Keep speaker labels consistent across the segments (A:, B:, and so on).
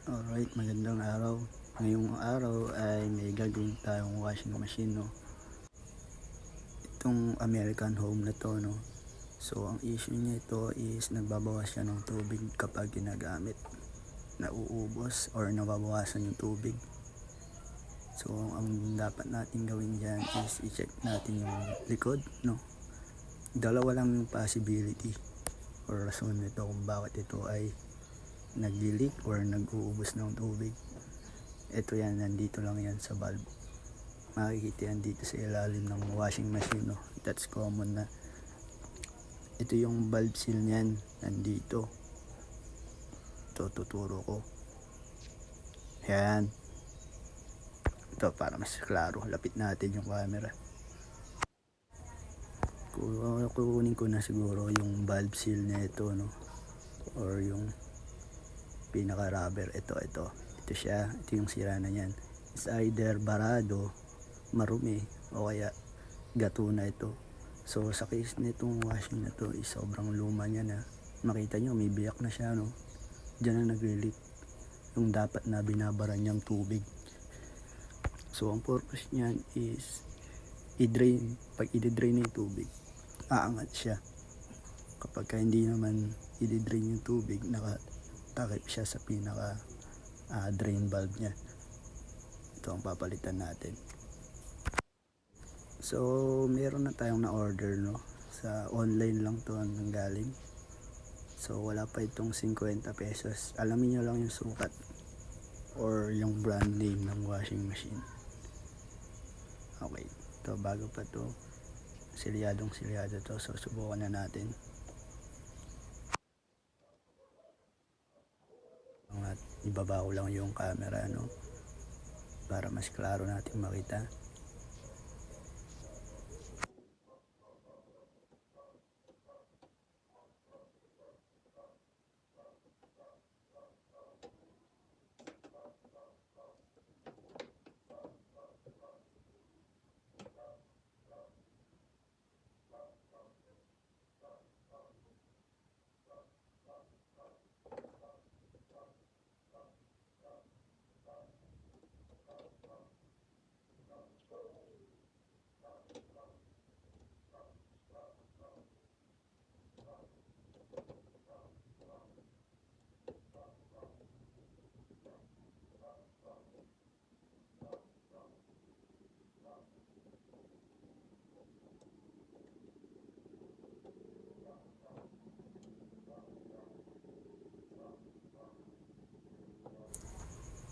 A: Alright, magandang araw. Ngayong araw ay may gagawin tayong washing machine, no? Itong American Home na to, no? So, ang issue niya ito is nagbabawas siya ng tubig kapag ginagamit. Nauubos or nababawasan yung tubig. So, ang dapat natin gawin dyan is i-check natin yung likod, no? Dalawa lang yung possibility or rason nito kung bakit ito ay nag-leak or nag-uubos ng tubig. Ito yan, nandito lang yan sa valve. Makikita yan dito sa ilalim ng washing machine, no? That's common na. Ito yung valve seal niyan, nandito. Ito, tuturo ko. Yan. Ito, para mas klaro, lapit natin yung camera. Kukunin ko na siguro yung valve seal na ito, no? Or yung pinaka rubber. Ito siya. Ito yung sira na yan. It's either barado, marumi, o kaya gato na ito. So sa case nitong washing na to is sobrang luma niya na. Makita nyo may biyak na siya, no? Diyan na nagre-leak yung dapat na binabara niyang tubig. So ang purpose niyan is i-drain. Pag i-drain yung tubig, aangat siya. Kapag hindi naman i-drain yung tubig, nakatakip siya sa pinaka drain valve niya. Ito ang papalitan natin. So meron na tayong na-order, no? Sa online lang to ang galing. So wala pa itong 50 pesos. Alamin nyo lang yung sukat or yung brand name ng washing machine. Okay, ito bago pa to, silyado to. So subukan na natin. At ibaba ko lang yung camera, no? Para mas klaro natin makita.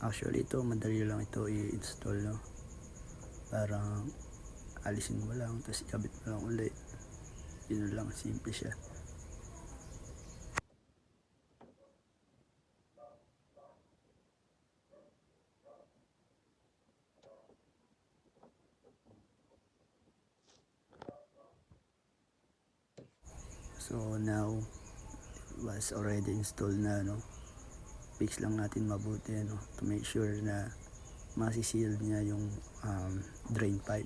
A: Actually ito, madali lang ito i-install, no? Parang alisin mo lang, tapos ikabit mo lang ulit. Yun lang, simple siya. So now, was already installed na, no? Fix lang natin mabuti, no? To make sure na masiseal niya yung drain pipe.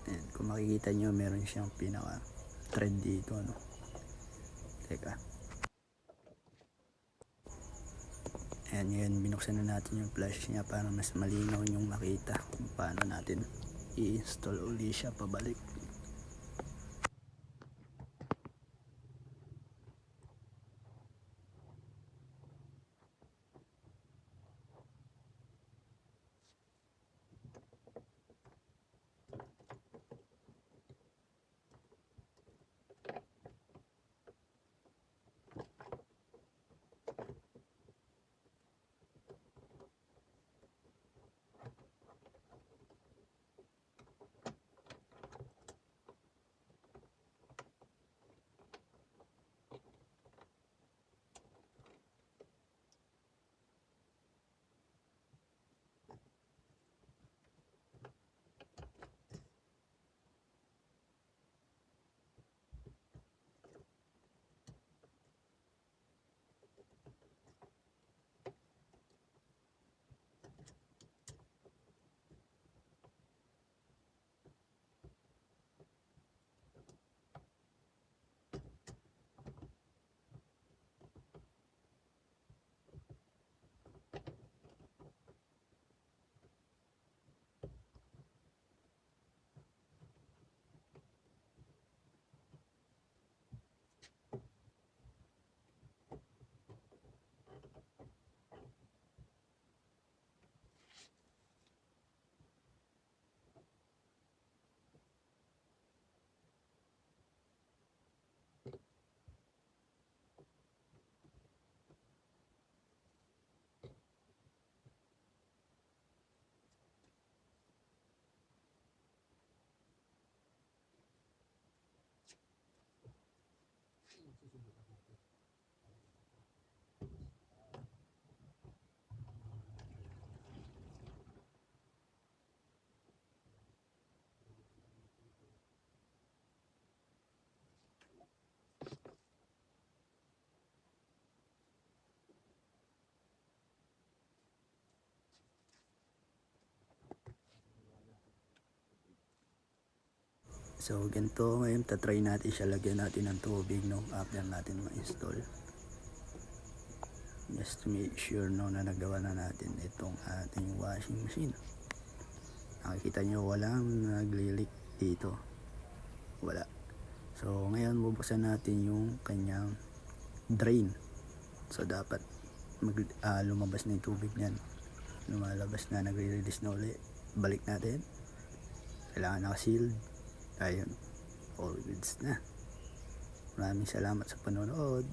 A: And kung makikita nyo, meron siyang pinaka thread dito, no? Teka. Ayan, yun, binuksan na natin yung flash niya para mas malinaw yung makita kung paano natin i-install uli siya pabalik. So ganito ngayon, tatry natin siya, lagyan natin ng tubig no, after natin ma-install. Just to make sure no, na nagawa na natin itong ating washing machine. Nakikita nyo walang nagli-leak dito, wala. So ngayon bubuksan natin yung kanyang drain. So dapat lumabas na yung tubig niyan, lumalabas na, nagre-release na uli. Balik natin, kailangan naka-sealed. Ayun, all goods na. Maraming salamat sa panonood.